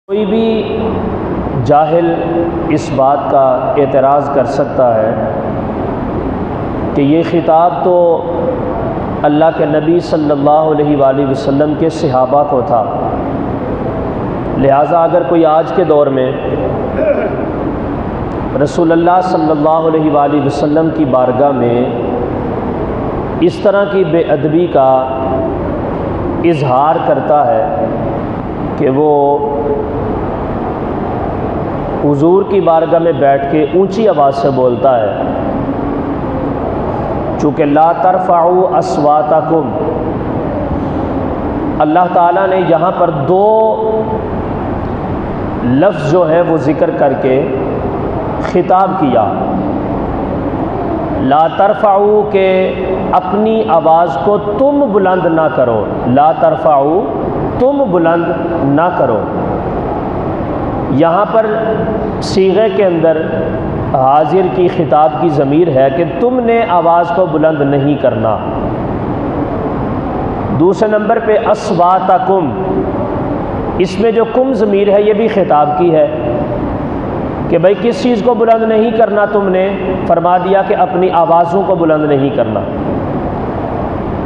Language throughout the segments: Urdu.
کوئی بھی جاہل اس بات کا اعتراض کر سکتا ہے کہ یہ خطاب تو اللہ کے نبی صلی اللہ علیہ وآلہ وسلم کے صحابہ کو تھا، لہٰذا اگر کوئی آج کے دور میں رسول اللہ صلی اللہ علیہ وآلہ وسلم کی بارگاہ میں اس طرح کی بے ادبی کا اظہار کرتا ہے کہ وہ حضور کی بارگاہ میں بیٹھ کے اونچی آواز سے بولتا ہے، چونکہ لا ترفعوا اصواتکم، اللہ تعالیٰ نے یہاں پر دو لفظ جو ہے وہ ذکر کر کے خطاب کیا، لا ترفعوا کہ اپنی آواز کو تم بلند نہ کرو، لا ترفعوا تم بلند نہ کرو۔ یہاں پر صیغے کے اندر حاضر کی خطاب کی ضمیر ہے کہ تم نے آواز کو بلند نہیں کرنا۔ دوسرے نمبر پہ اصواتکم، اس میں جو کم ضمیر ہے یہ بھی خطاب کی ہے کہ بھئی کس چیز کو بلند نہیں کرنا، تم نے فرما دیا کہ اپنی آوازوں کو بلند نہیں کرنا۔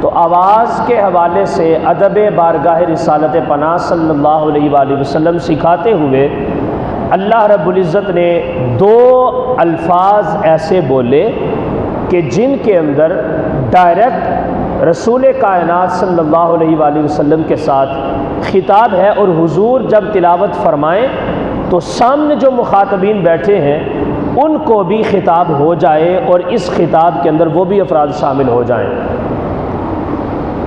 تو آواز کے حوالے سے ادب بارگاہ رسالت پناہ صلی اللہ علیہ وآلہ وسلم سکھاتے ہوئے اللہ رب العزت نے دو الفاظ ایسے بولے کہ جن کے اندر ڈائریکٹ رسول کائنات صلی اللہ علیہ وآلہ وسلم کے ساتھ خطاب ہے، اور حضور جب تلاوت فرمائیں تو سامنے جو مخاطبین بیٹھے ہیں ان کو بھی خطاب ہو جائے اور اس خطاب کے اندر وہ بھی افراد شامل ہو جائیں۔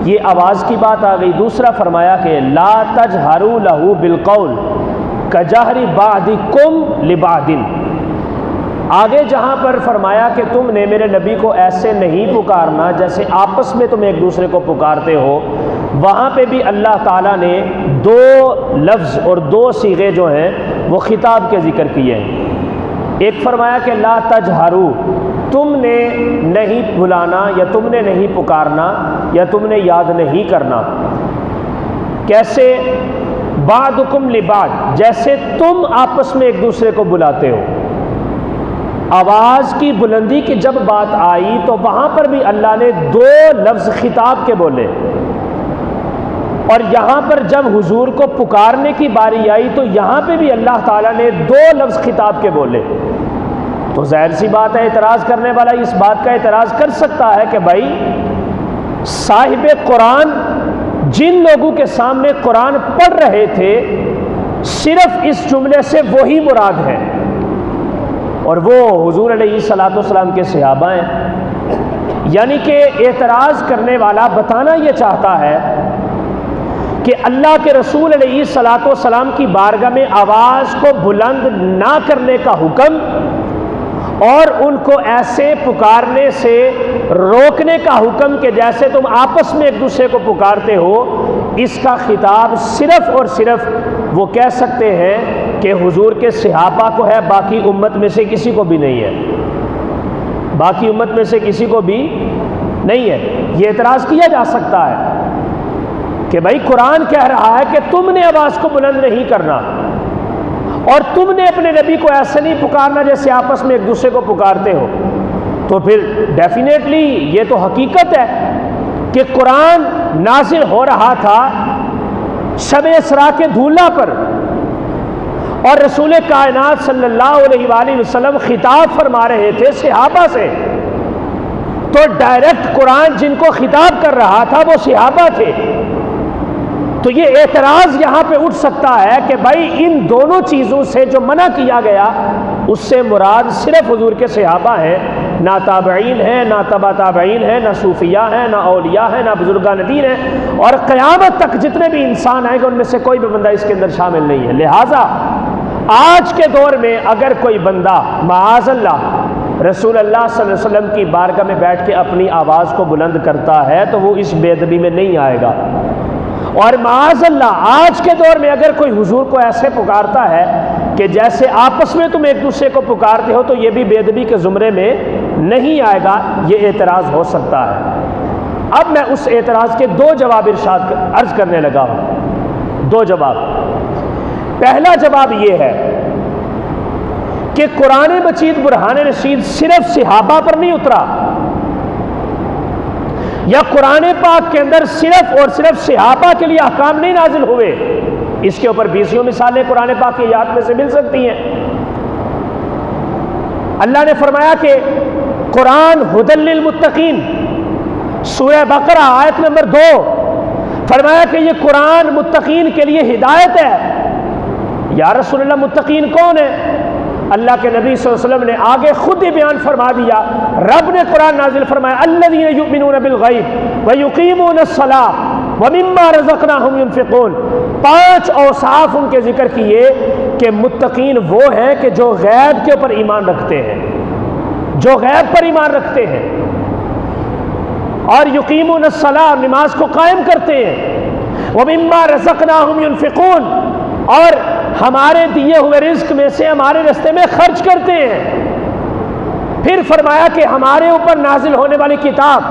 یہ آواز کی بات آ گئی۔ دوسرا فرمایا کہ لا تجہروا لہ بالقول کجہر بعضکم لبعض، آگے جہاں پر فرمایا کہ تم نے میرے نبی کو ایسے نہیں پکارنا جیسے آپس میں تم ایک دوسرے کو پکارتے ہو، وہاں پہ بھی اللہ تعالیٰ نے دو لفظ اور دو صیغے جو ہیں وہ خطاب کے ذکر کیے ہیں۔ ایک فرمایا کہ لا تجہروا، تم نے نہیں بلانا یا تم نے نہیں پکارنا یا تم نے یاد نہیں کرنا۔ کیسے؟ بعضکم لبعض، جیسے تم آپس میں ایک دوسرے کو بلاتے ہو۔ آواز کی بلندی کی جب بات آئی تو وہاں پر بھی اللہ نے دو لفظ خطاب کے بولے، اور یہاں پر جب حضور کو پکارنے کی باری آئی تو یہاں پہ بھی اللہ تعالیٰ نے دو لفظ خطاب کے بولے۔ تو ظاہر سی بات ہے اعتراض کرنے والا اس بات کا اعتراض کر سکتا ہے کہ بھائی صاحب قرآن جن لوگوں کے سامنے قرآن پڑھ رہے تھے صرف اس جملے سے وہی مراد ہے، اور وہ حضور علیہ الصلوۃ والسلام کے صحابہ ہیں۔ یعنی کہ اعتراض کرنے والا بتانا یہ چاہتا ہے کہ اللہ کے رسول علیہ الصلوۃ والسلام کی بارگاہ میں آواز کو بلند نہ کرنے کا حکم اور ان کو ایسے پکارنے سے روکنے کا حکم کہ جیسے تم آپس میں ایک دوسرے کو پکارتے ہو، اس کا خطاب صرف اور صرف وہ کہہ سکتے ہیں کہ حضور کے صحابہ کو ہے، باقی امت میں سے کسی کو بھی نہیں ہے، باقی امت میں سے کسی کو بھی نہیں ہے۔ یہ اعتراض کیا جا سکتا ہے کہ بھائی قرآن کہہ رہا ہے کہ تم نے آواز کو بلند نہیں کرنا، اور تم نے اپنے نبی کو ایسے نہیں پکارنا جیسے آپس میں ایک دوسرے کو پکارتے ہو، تو پھر ڈیفینیٹلی یہ تو حقیقت ہے کہ قرآن نازل ہو رہا تھا شب اسراء کے دھولا پر، اور رسول کائنات صلی اللہ علیہ وآلہ وسلم خطاب فرما رہے تھے صحابہ سے، تو ڈائریکٹ قرآن جن کو خطاب کر رہا تھا وہ صحابہ تھے۔ تو یہ اعتراض یہاں پہ اٹھ سکتا ہے کہ بھائی ان دونوں چیزوں سے جو منع کیا گیا اس سے مراد صرف حضور کے صحابہ ہیں، نہ تابعین ہیں، نہ تبع تابعین ہیں، نہ صوفیاء ہیں، نہ اولیاء ہیں، نہ بزرگان دین ہیں، اور قیامت تک جتنے بھی انسان آئیں گے ان میں سے کوئی بھی بندہ اس کے اندر شامل نہیں ہے۔ لہٰذا آج کے دور میں اگر کوئی بندہ معاذ اللہ رسول اللہ صلی اللہ علیہ وسلم کی بارگاہ میں بیٹھ کے اپنی آواز کو بلند کرتا ہے تو وہ اس بے ادبی میں نہیں آئے گا، اور معاذ اللہ آج کے دور میں اگر کوئی حضور کو ایسے پکارتا ہے کہ جیسے آپس میں تم ایک دوسرے کو پکارتے ہو تو یہ بھی بے ادبی کے زمرے میں نہیں آئے گا۔ یہ اعتراض ہو سکتا ہے۔ اب میں اس اعتراض کے دو جواب عرض کرنے لگا ہوں، دو جواب۔ پہلا جواب یہ ہے کہ قرآن مجید برہان رشید صرف صحابہ پر نہیں اترا، یا قرآن پاک کے اندر صرف اور صرف صحابہ کے لیے احکام نہیں نازل ہوئے۔ اس کے اوپر 20 مثالیں قرآن پاک کی آیات میں سے مل سکتی ہیں۔ اللہ نے فرمایا کہ قرآن ھدی للمتقین، سورہ بقرہ آیت نمبر 2، فرمایا کہ یہ قرآن متقین کے لیے ہدایت ہے۔ یا رسول اللہ متقین کون ہے؟ اللہ کے نبی صلی اللہ علیہ وسلم نے آگے خود ہی بیان فرما دیا، رب نے قرآن نازل فرمایا الذین یؤمنون بالغیب ویقیمون الصلاۃ ومما رزقناہم ینفقون۔ 5 اوصاف ان کے ذکر کیے کہ متقین وہ ہیں کہ جو غیب کے اوپر ایمان رکھتے ہیں، جو غیب پر ایمان رکھتے ہیں، اور یقیمون الصلاۃ، نماز کو قائم کرتے ہیں، ومما رزقناہم ینفقون، اور ہمارے دیے ہوئے رزق میں سے ہمارے راستے میں خرچ کرتے ہیں۔ پھر فرمایا کہ ہمارے اوپر نازل ہونے والی کتاب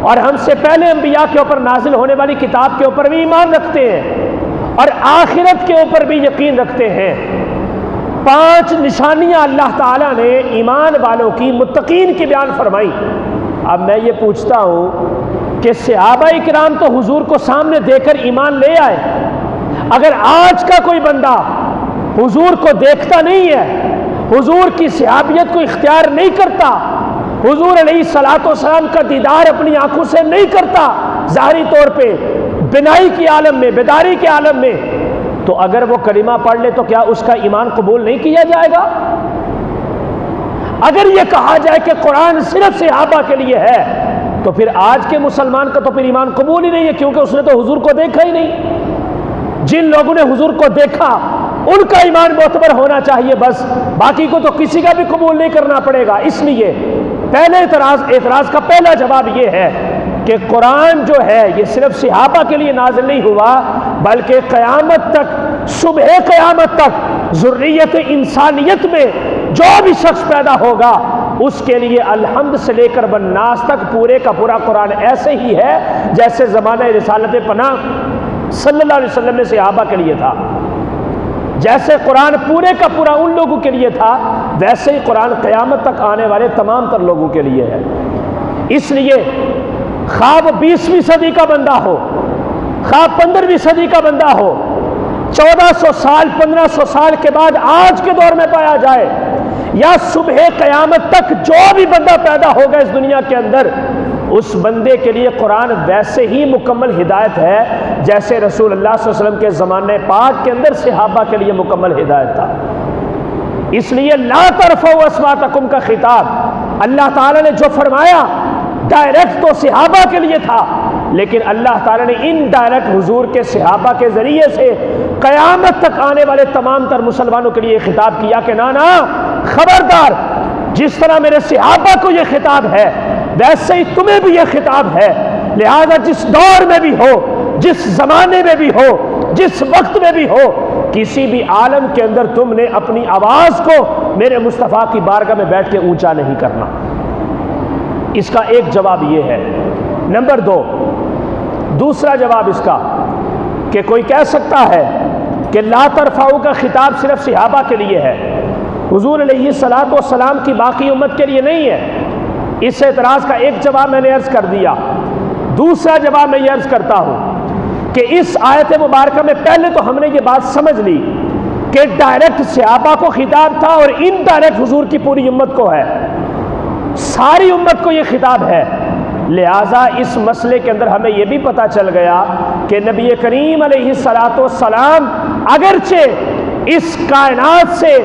اور ہم سے پہلے انبیاء کے اوپر نازل ہونے والی کتاب کے اوپر بھی ایمان رکھتے ہیں، اور آخرت کے اوپر بھی یقین رکھتے ہیں۔ 5 نشانیاں اللہ تعالیٰ نے ایمان والوں کی، متقین کی بیان فرمائی۔ اب میں یہ پوچھتا ہوں کہ صحابہ کرام تو حضور کو سامنے دے کر ایمان لے آئے، اگر آج کا کوئی بندہ حضور کو دیکھتا نہیں ہے، حضور کی صحابیت کو اختیار نہیں کرتا، حضور علیہ الصلوۃ والسلام کا دیدار اپنی آنکھوں سے نہیں کرتا ظاہری طور پہ، بینائی کے عالم میں، بیداری کے عالم میں، تو اگر وہ کلمہ پڑھ لے تو کیا اس کا ایمان قبول نہیں کیا جائے گا؟ اگر یہ کہا جائے کہ قرآن صرف صحابہ کے لیے ہے تو پھر آج کے مسلمان کا تو پھر ایمان قبول ہی نہیں ہے، کیونکہ اس نے تو حضور کو دیکھا ہی نہیں۔ جن لوگوں نے حضور کو دیکھا ان کا ایمان معتبر ہونا چاہیے بس، باقی کو تو کسی کا بھی قبول نہیں کرنا پڑے گا۔ اس لیے پہلے اعتراض کا پہلا جواب یہ ہے کہ قرآن جو ہے یہ صرف صحابہ کے لیے نازل نہیں ہوا، بلکہ قیامت تک، صبح قیامت تک ذریت انسانیت میں جو بھی شخص پیدا ہوگا اس کے لیے الحمد سے لے کر والناس تک پورے کا پورا قرآن ایسے ہی ہے جیسے زمانہ رسالت پناہ صلی اللہ علیہ وسلم میں صحابہ کے لیے تھا۔ جیسے قرآن پورے کا پورا ان لوگوں کے لیے تھا، ویسے ہی قرآن قیامت تک آنے والے تمام تر لوگوں کے لیے ہے۔ اس لیے خواب 20ویں صدی کا بندہ ہو، خواب 15ویں صدی کا بندہ ہو، 1400 سال 1500 سال کے بعد آج کے دور میں پایا جائے، یا صبح قیامت تک جو بھی بندہ پیدا ہوگا اس دنیا کے اندر، اس بندے کے لیے قرآن ویسے ہی مکمل ہدایت ہے جیسے رسول اللہ صلی اللہ علیہ وسلم کے زمانے پاک کے اندر صحابہ کے لیے مکمل ہدایت تھا۔ اس لیے لا ترفعوا اصواتکم کا خطاب اللہ تعالیٰ نے جو فرمایا ڈائریکٹ تو صحابہ کے لیے تھا، لیکن اللہ تعالیٰ نے ان ڈائریکٹ حضور کے صحابہ کے ذریعے سے قیامت تک آنے والے تمام تر مسلمانوں کے لیے خطاب کیا کہ نا خبردار، جس طرح میرے صحابہ کو یہ خطاب ہے ویسے ہی تمہیں بھی یہ خطاب ہے، لہذا جس دور میں بھی ہو، جس زمانے میں بھی ہو، جس وقت میں بھی ہو، کسی بھی عالم کے اندر تم نے اپنی آواز کو میرے مصطفیٰ کی بارگاہ میں بیٹھ کے اونچا نہیں کرنا۔ اس کا ایک جواب یہ ہے۔ نمبر 2، دوسرا جواب اس کا کہ کوئی کہہ سکتا ہے کہ لا ترفعوا کا خطاب صرف صحابہ کے لیے ہے، حضور علیہ الصلوۃ والسلام کی باقی امت کے لیے نہیں ہے۔ اس اعتراض کا ایک جواب میں نے عرض کر دیا۔ دوسرا جواب میں یہ عرض کرتا ہوں کہ اس آیت مبارکہ میں پہلے تو ہم نے یہ بات سمجھ لی کہ ڈائریکٹ صحابہ کو خطاب تھا اور ان ڈائریکٹ حضور کی پوری امت کو ہے، ساری امت کو یہ خطاب ہے۔ لہٰذا اس مسئلے کے اندر ہمیں یہ بھی پتہ چل گیا کہ نبی کریم علیہ الصلوۃ والسلام اگرچہ اس کائنات سے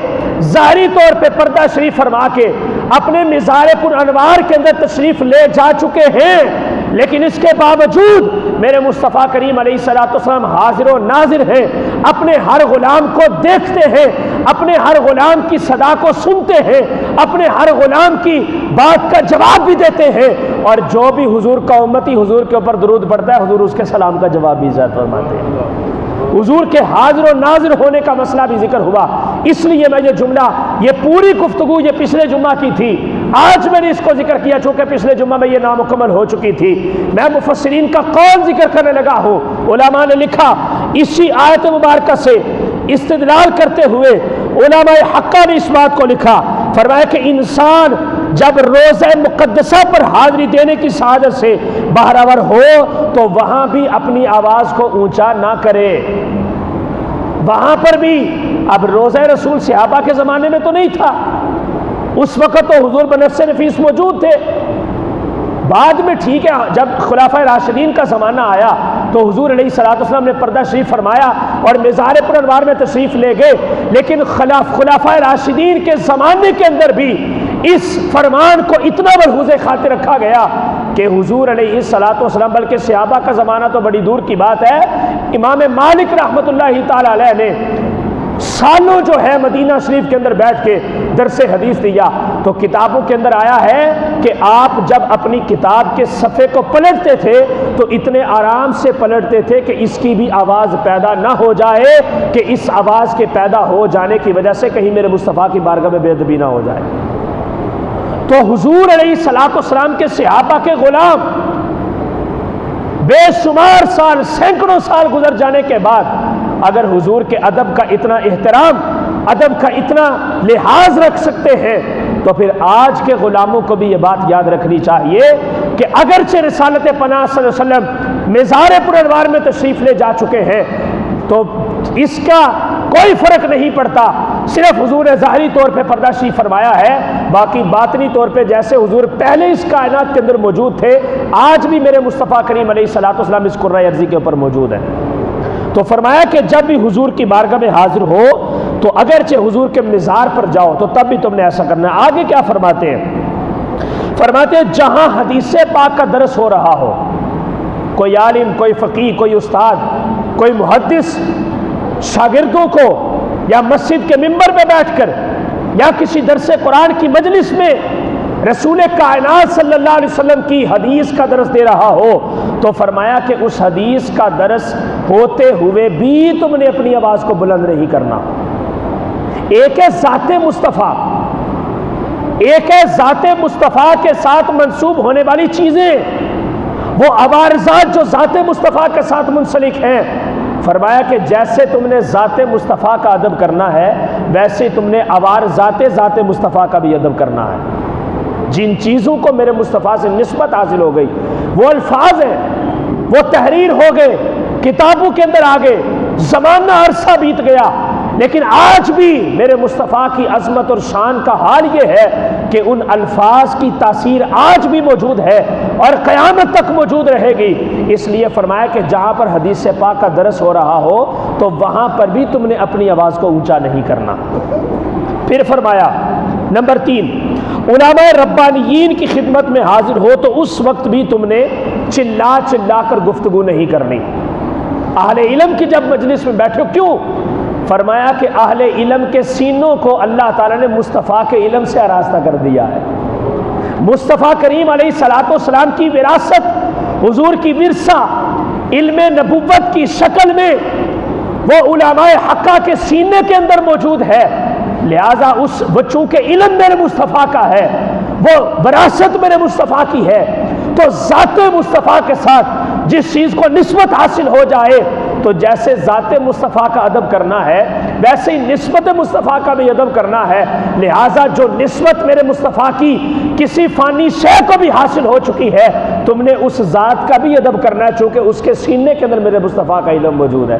ظاہری طور پہ پردہ شریف فرما کے اپنے مزار پر انوار کے اندر تشریف لے جا چکے ہیں، لیکن اس کے باوجود میرے مصطفیٰ کریم علیہ الصلوۃ والسلام حاضر و ناظر ہیں، اپنے ہر غلام کو دیکھتے ہیں، اپنے ہر غلام کی صدا کو سنتے ہیں، اپنے ہر غلام کی بات کا جواب بھی دیتے ہیں، اور جو بھی حضور کا امتی حضور کے اوپر درود پڑھتا ہے حضور اس کے سلام کا جواب بھی ذات فرماتے ہیں۔ حضور کے حاضر و ناظر ہونے کا مسئلہ بھی ذکر ہوا۔ اس لیے میں یہ جملہ، یہ پوری گفتگو یہ پچھلے جمعہ کی تھی، آج میں نے اس کو ذکر کیا چونکہ پچھلے جمعہ میں یہ نامکمل ہو چکی تھی۔ میں مفسرین کا قول ذکر کرنے لگا ہوں۔ علماء نے لکھا اسی آیت مبارکہ سے استدلال کرتے ہوئے علماء حقہ نے اس بات کو لکھا، فرمایا کہ انسان جب روزہ مقدسہ پر حاضری دینے کی سعادت سے بہرور ہو تو وہاں بھی اپنی آواز کو اونچا نہ کرے۔ وہاں پر بھی، اب روزہ رسول صحابہ کے زمانے میں تو نہیں تھا، اس وقت تو حضور بنفس نفیس موجود تھے، بعد میں ٹھیک ہے جب خلفائے راشدین کا زمانہ آیا تو حضور علیہ الصلوۃ والسلام نے پردہ شریف فرمایا اور مزار پر انوار میں تشریف لے گئے، لیکن خلفائے راشدین کے زمانے کے اندر بھی اس فرمان کو اتنا ملحوظ خاطر رکھا گیا کہ حضور علیہ الصلوۃ والسلام، بلکہ صحابہ کا زمانہ تو بڑی دور کی بات ہے، امام مالک رحمۃ اللہ تعالی علیہ نے سالوں جو ہے مدینہ شریف کے اندر بیٹھ کے درس حدیث دیا، تو کتابوں کے اندر آیا ہے کہ آپ جب اپنی کتاب کے صفحے کو پلٹتے تھے تو اتنے آرام سے پلٹتے تھے کہ اس کی بھی آواز پیدا نہ ہو جائے، کہ اس آواز کے پیدا ہو جانے کی وجہ سے کہیں میرے مصطفیٰ کی بارگاہ میں بے ادبی نہ ہو جائے۔ تو حضور علیہ الصلوۃ والسلام کے صحابہ کے غلام بے شمار سال، سینکڑوں سال گزر جانے کے بعد اگر حضور کے ادب کا اتنا احترام، ادب کا اتنا لحاظ رکھ سکتے ہیں تو پھر آج کے غلاموں کو بھی یہ بات یاد رکھنی چاہیے کہ اگرچہ رسالت پناہ صلی اللہ علیہ وسلم مزار پر انوار میں تشریف لے جا چکے ہیں تو اس کا کوئی فرق نہیں پڑتا، صرف حضور نے ظاہری طور پہ پردہ شریف فرمایا ہے، باقی باطنی طور پہ جیسے حضور پہلے اس کائنات کے اندر موجود تھے، آج بھی میرے مصطفیٰ کریم علیہ الصلوۃ والسلام اس قرۂ ارضی کے اوپر موجود ہیں۔ تو فرمایا کہ جب بھی حضور کی بارگاہ میں حاضر ہو تو اگرچہ حضور کے مزار پر جاؤ تو تب بھی تم نے ایسا کرنا ہے۔ آگے کیا فرماتے ہیں؟ فرماتے ہیں جہاں حدیث پاک کا درس ہو رہا ہو، کوئی عالم، کوئی فقیہ، کوئی استاد، کوئی محدث شاگردوں کو یا مسجد کے ممبر پہ بیٹھ کر یا کسی درس قرآن کی مجلس میں رسول کائنات صلی اللہ علیہ وسلم کی حدیث کا درس دے رہا ہو تو فرمایا کہ اس حدیث کا درس ہوتے ہوئے بھی تم نے اپنی آواز کو بلند نہیں کرنا۔ ایک ہے ذات مصطفیٰ، ایک ہے ذات مصطفیٰ کے ساتھ منسوب ہونے والی چیزیں، وہ عوارضات جو ذات مصطفیٰ کے ساتھ منسلک ہیں۔ فرمایا کہ جیسے تم نے ذات مصطفیٰ کا ادب کرنا ہے ویسے تم نے عوارضات ذات مصطفیٰ کا بھی ادب کرنا ہے۔ جن چیزوں کو میرے مصطفیٰ سے نسبت حاصل ہو گئی، وہ الفاظ ہیں، وہ تحریر ہو گئے، کتابوں کے اندر آ گئے، زمانہ عرصہ بیت گیا، لیکن آج بھی میرے مصطفیٰ کی عظمت اور شان کا حال یہ ہے کہ ان الفاظ کی تاثیر آج بھی موجود ہے اور قیامت تک موجود رہے گی۔ اس لیے فرمایا کہ جہاں پر حدیث پاک کا درس ہو رہا ہو تو وہاں پر بھی تم نے اپنی آواز کو اونچا نہیں کرنا۔ پھر فرمایا نمبر 3، علماء ربانیین کی خدمت میں حاضر ہو تو اس وقت بھی تم نے چلا چلا کر گفتگو نہیں کرنی۔ اہل علم کی جب مجلس میں بیٹھو، کیوں؟ فرمایا کہ اہل علم کے سینوں کو اللہ تعالیٰ نے مصطفیٰ کے علم سے آراستہ کر دیا ہے۔ مصطفیٰ کریم علیہ الصلوۃ والسلام کی وراثت، حضور کی ورثہ علم نبوت کی شکل میں وہ علماء حقہ کے سینے کے اندر موجود ہے، لہذا اس بچوں کے علم میرے مصطفیٰ کا ہے، وہ وراثت میرے مصطفیٰ کی ہے، تو ذات مصطفیٰ کے ساتھ جس چیز کو نسبت حاصل ہو جائے تو جیسے ذات مصطفیٰ کا ادب کرنا ہے ویسے ہی نسبت مصطفیٰ کا بھی ادب کرنا ہے۔ لہٰذا جو نسبت میرے مصطفیٰ کی کسی فانی شے کو بھی حاصل ہو چکی ہے تم نے اس ذات کا بھی ادب کرنا ہے، چونکہ اس کے سینے کے اندر میرے مصطفیٰ کا علم موجود ہے۔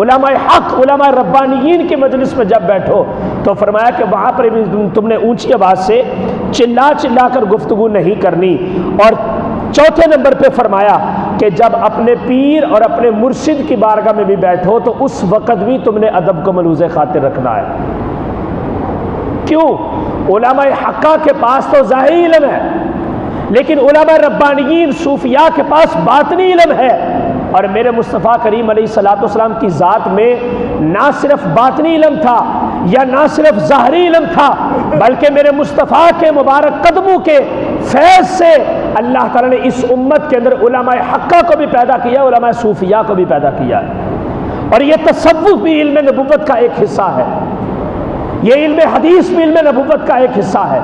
علماء حق، علماء ربانیین کی مجلس میں جب بیٹھو تو فرمایا کہ وہاں پر بھی تم نے اونچی آواز سے چلا چلا کر گفتگو نہیں کرنی۔ اور چوتھے نمبر پہ فرمایا کہ جب اپنے پیر اور اپنے مرشد کی بارگاہ میں بھی بیٹھو تو اس وقت بھی تم نے ادب کو ملحوظ خاطر رکھنا ہے۔ کیوں؟ علماء حقہ کے پاس تو ظاہری علم ہے، لیکن علماء ربانیین صوفیاء کے پاس باطنی علم ہے، اور میرے مصطفیٰ کریم علیہ الصلوۃ والسلام کی ذات میں نہ صرف باطنی علم تھا یا نہ صرف ظاہری علم تھا، بلکہ میرے مصطفیٰ کے مبارک قدموں کے فیض سے اللہ تعالیٰ نے اس امت کے اندر علماء حقہ کو بھی پیدا کیا، علماء صوفیاء کو بھی پیدا کیا ہے۔ اور یہ تصوف بھی علم نبوت کا ایک حصہ ہے، یہ علم حدیث بھی علم نبوت کا ایک حصہ ہے،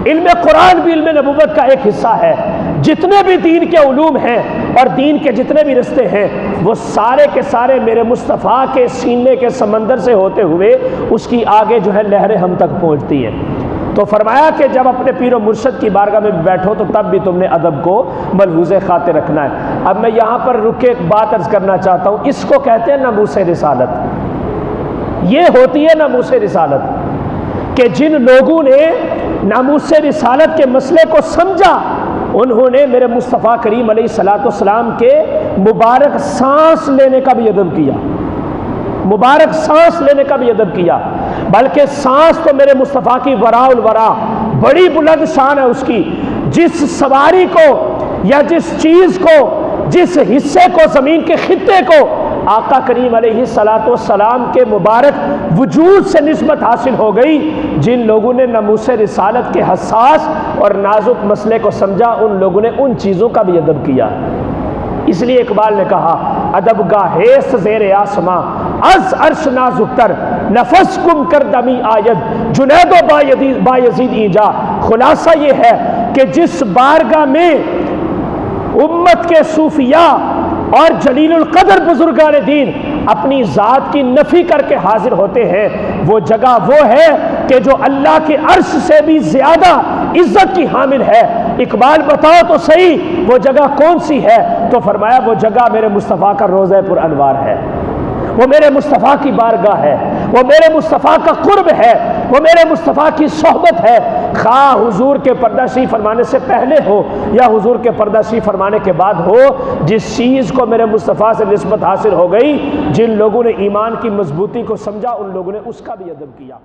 علم قرآن بھی علم نبوت کا ایک حصہ ہے۔ جتنے بھی دین کے علوم ہیں اور دین کے جتنے بھی رستے ہیں وہ سارے کے سارے میرے مصطفیٰ کے سینے کے سمندر سے ہوتے ہوئے اس کی آگے جو ہے لہریں ہم تک پہنچتی ہیں۔ تو فرمایا کہ جب اپنے پیر و مرشد کی بارگاہ میں بیٹھو تو تب بھی تم نے ادب کو ملحوظ خاطر رکھنا ہے۔ اب میں یہاں پر رک کے ایک بات عرض کرنا چاہتا ہوں، اس کو کہتے ہیں ناموس رسالت۔ یہ ہوتی ہے ناموس رسالت کہ جن لوگوں نے ناموس رسالت کے مسئلے کو سمجھا انہوں نے میرے مصطفیٰ کریم علیہ الصلوۃ والسلام کے مبارک سانس لینے کا بھی ادب کیا، مبارک سانس لینے کا بھی ادب کیا، بلکہ سانس تو میرے مصطفیٰ کی وراء الورا بڑی بلند شان ہے اس کی۔ جس سواری کو یا جس چیز کو، جس حصے کو، زمین کے خطے کو آقا کریم علیہ الصلوۃ والسلام کے مبارک وجود سے نسبت حاصل ہو گئی، جن لوگوں نے ناموس رسالت کے حساس اور نازک مسئلے کو سمجھا ان لوگوں نے ان چیزوں کا بھی ادب کیا۔ اس لیے اقبال نے کہا ادب گاہیست زیر آسماں از عرش نازک تر، نفس کم کر دمی آید جنید و بایزید ایجا۔ خلاصہ یہ ہے کہ جس بارگاہ میں امت کے صوفیاء اور جلیل القدر بزرگان دین اپنی ذات کی نفی کر کے حاضر ہوتے ہیں، وہ جگہ وہ ہے کہ جو اللہ کے عرش سے بھی زیادہ عزت کی حامل ہے۔ اقبال بتاؤ تو صحیح وہ جگہ کون سی ہے؟ تو فرمایا وہ جگہ میرے مصطفیٰ کا روضہ پر انوار ہے، وہ میرے مصطفیٰ کی بارگاہ ہے، وہ میرے مصطفیٰ کا قرب ہے، وہ میرے مصطفیٰ کی صحبت ہے، خواہ حضور کے پردہ شریف فرمانے سے پہلے ہو یا حضور کے پردہ شریف فرمانے کے بعد ہو۔ جس چیز کو میرے مصطفیٰ سے نسبت حاصل ہو گئی، جن لوگوں نے ایمان کی مضبوطی کو سمجھا ان لوگوں نے اس کا بھی ادب کیا۔